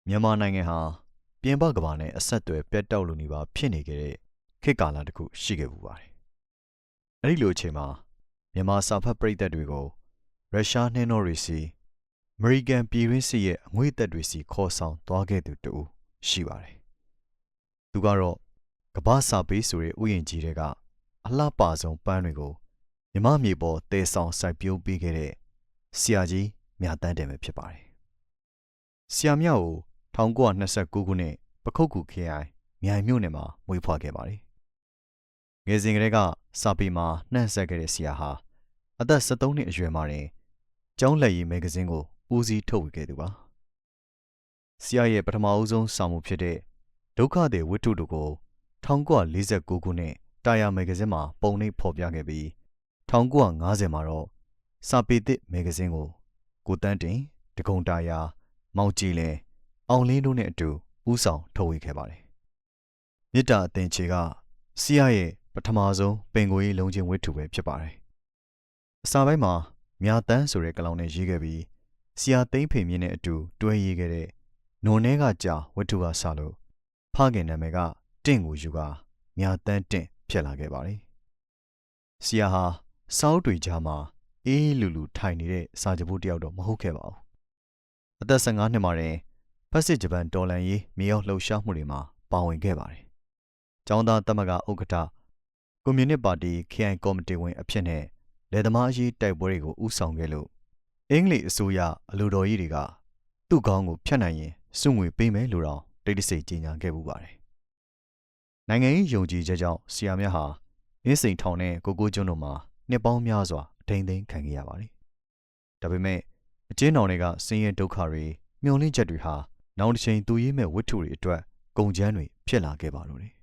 မြန်မာနိုင်ငံဟာပြင်ပကမ္ဘာနဲ့အဆက်အသွယ်ပြတ်တောက်လိုနေပါဖြစ်နေခဲ့တဲ့ခေတ်ကာလတစ်ခုရှိခဲ့ပူပါတယ်။အဲ့ဒီလိုအချိန်မှာမြန်မာစာဖတ်ပရိသတ်တွေကိုရုရှားနှင်းတော်တွေစီအမေရိကန်ပြည်တွင်းစစ်ရဲ့အငွေ့သက်တွေစီခေါ်ဆောင်သွားခဲ့သူတူရှိပါတယ်။သူကတော့ကမ္ဘာစာပေဆိုတဲ့ဥယျာဉ်ကြီးတွေကအလှပဆုံးပန်းတွေကိုမြမမြေပေါ်တည်ဆောင်စိုက်ပျိုးပေးခဲ့တဲ့ဆရာကြီးမြတ်တန်းတယ်ပဲဖြစ်ပါတယ်။ဆရာမြကို1929ခုနှစ်ပခုတ်ကူခရိုင်မြိုင်မြို့နယ်မှာမွေးဖွားခဲ့ပါတယ်။ငယ်စဉ်ကတည်းကစာပေမှာနှံ့ဆက်ခဲ့တဲ့ဆရာဟာအသက်73နှစ်အရွယ်မှာတင်ကျောင်းလက်ရည်မဂ္ဂဇင်းကိုဦးစီးထုတ်ဝေခဲ့သူပါ။ဆရာရဲ့ပထမအဦးဆုံးစာမှုဖြစ်တဲ့ဒုက္ခသည်ဝတ္ထုတို့ကို1949ခုနှစ်တာယာမဂ္ဂဇင်းမှာပုံနှိပ်ဖော်ပြခဲ့ပြီး1950မှာတော့စာပေသစ်မဂ္ဂဇင်းကိုကိုတန်းတင်ဒဂုံတာယာမောင်ကြည်လင်အောင်လင်းတို့နဲ့အတူဦးဆောင်ထုတ်ဝေခဲ့ပါတယ်။မြစ်တာအသင်ချေကဆရာရဲ့ပထမဆုံးပင်ကိုယ်ရေးလုံးချင်းဝတ္ထုပဲဖြစ်ပါတယ်။အစာပိုင်းမှာမြာတန်းဆိုတဲ့ကလောင်နဲ့ရေးခဲ့ပြီးဆရာသိန်းဖေမြင့်နဲ့အတူတွဲရေးခဲ့တဲ့နွန်နဲကကြာဝတ္ထုကဆလို့ဖခင်နာမည်ကတင့်ကိုယူကမြာတန်းတင့်ဖြစ်လာခဲ့ပါတယ်။ဆရာဟာစောက်တွေကြားမှာအေးလူလူထိုင်နေတဲ့စာကြပိုးတယောက်တော့မဟုတ်ခဲ့ပါဘူး။အသက်15နှစ်မှာတင်ဖက်စစ်ဂျပန်တော်လှန်ရေးမြေရောက်လှုပ်ရှားမှုတွေမှာပါဝင်ခဲ့ပါတယ်။ကျောင်းသားသမဂ္ဂဥက္ကဋ္ဌကွန်မြူနစ်ပါတီခရိုင်ကော်မတီဝင်အဖြစ်နဲ့လယ်သမားအရေးတိုက်ပွဲတွေကိုဦးဆောင်ခဲ့လို့အင်္ဂလိပ်အစိုးရအလိုတော်ကြီးတွေကသူ့ခေါင်းကိုဖျက်နိုင်ရင်စုငွေပေးမယ်လို့တော့တိတ်တဆိတ်ကြေညာခဲ့ပူပါတယ်။နိုင်ငံရေးယုံကြည်ချက်ကြောင့်ဆရာမြတ်ဟာအင်းစိန်ထောင်နဲ့ကိုကိုကျွန်းတို့မှာနှစ်ပေါင်းများစွာအထိန်သိမ်းခံခဲ့ရပါတယ်။ဒါပေမဲ့အကျဉ်းတော်တွေကဆင်းရဲဒုက္ခတွေမျောလင့်ချက်တွေဟာနောက်တစ်ချိန်သူရေးမဲ့ဝတ္ထုတွေအတွက်ကုန်ကျန်းတွေဖြစ်လာခဲ့ပါလို့တယ်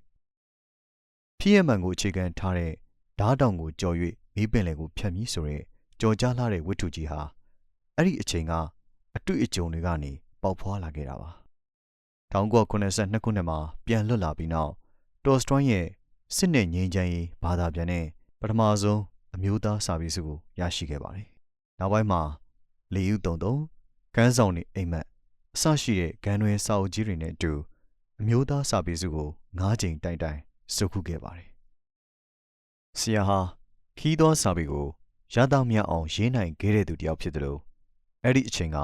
။ဖြစ်ရမှန်ကိုအခြေခံထားတဲ့ဓားတောင်ကိုကြော်၍မီးပင်လယ်ကိုဖြတ်ပြီးဆိုတဲ့ကြော်ကြားလာတဲ့ဝတ္ထုကြီးဟာအဲ့ဒီအချိန်ကအတွေ့အကြုံတွေကနေပေါက်ဖွာလာခဲ့တာပါ။1982ခုနှစ်မှာပြန်လွတ်လာပြီးနောက်တော်စတွိုင်းရဲ့စစ်နဲ့ငြိမ်းချမ်းရေးဘာသာပြန်တဲ့ပထမဆုံးအမျိုးသားစာပေစုကိုရရှိခဲ့ပါတယ်။နောက်ပိုင်းမှာလေယူ33ကန်းဆောင်နေအိမ်မက်အစရှိတဲ့ဂန်နွယ်စာအုပ်ကြီးတွေနဲ့အတူအမျိုးသားစာပေစုကို9ချိန်တိုင်တိုင်စုခုခဲ့ပါတယ်။ဆရာဟာခီးသောစာပေကိုရသားမြအောင်ရေးနိုင်ခဲ့တဲ့သူတစ်ယောက်ဖြစ်တယ်လို့အဲ့ဒီအချိန်က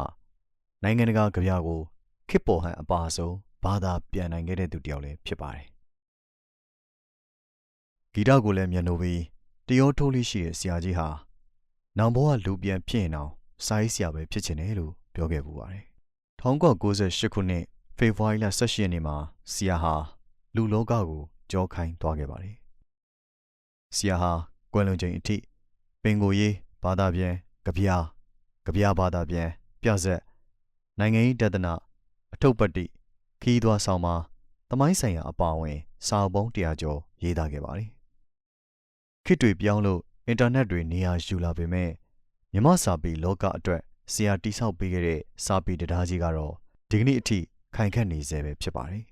နိုင်ငံတကာကြပြကိုခေတ်ပေါ်ဟန်အပါဆုံးဘာသာပြန်နိုင်ခဲ့တဲ့သူတစ်ယောက်လည်းဖြစ်ပါတယ်။ဂီတကိုလည်းမျက်နှာပြီးတရောထိုးလေးရှိတဲ့ဆရာကြီးဟာနောင်ဘဝလူပြန်ဖြစ်ရင်တော့စာရေးဆရာပဲဖြစ်ချင်တယ်လို့ပြောခဲ့ပူပါတယ်။1998ခုနှစ်ဖေဖော်ဝါရီလ18ရက်နေ့မှာဆရာဟာလူလောကကိုကြောခိုင်းသွားခဲ့ပါတယ်။ဆရာဟာကွယ်လွန်ချိန်အထိပင်ကိုရေးဘာသာပြန်ကြပြဘာသာပြန်ပြဆက်နိုင်ငံရေးတဒနာအထုပ်ပတ်တိခီးသွွားဆောင်မှာသမိုင်းဆိုင်ရာအပါအဝင်စာအုပ်ပေါင်း100ကျော်ရေးသားခဲ့ပါတယ်။ခေတ်တွေပြောင်းလို့အင်တာနက်တွေနေရာယူလာပေမဲ့မြမစာပေလောကအတွက်ဆရာတိဆောက်ပေးခဲ့တဲ့စာပေတရားကြီးကတော့ဒီကနေ့အထိခိုင်ခန့်နေဆဲပဲဖြစ်ပါတယ်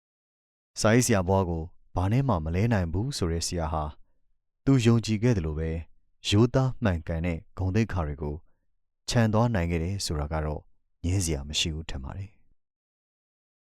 ။စာရေးဆရာဘွားကိုဘာနဲ့မှမလဲနိုင်ဘူးဆိုတဲ့ဆရာဟာသူယုံကြည်ခဲ့တယ်လို့ပဲရိုးသားမှန်ကန်တဲ့ဂုဏ်သိက္ခာတွေကိုခြံသွားနိုင်ခဲ့တယ်ဆိုတာကတော့ငြင်းစရာမရှိဘူးထင်ပါတယ်။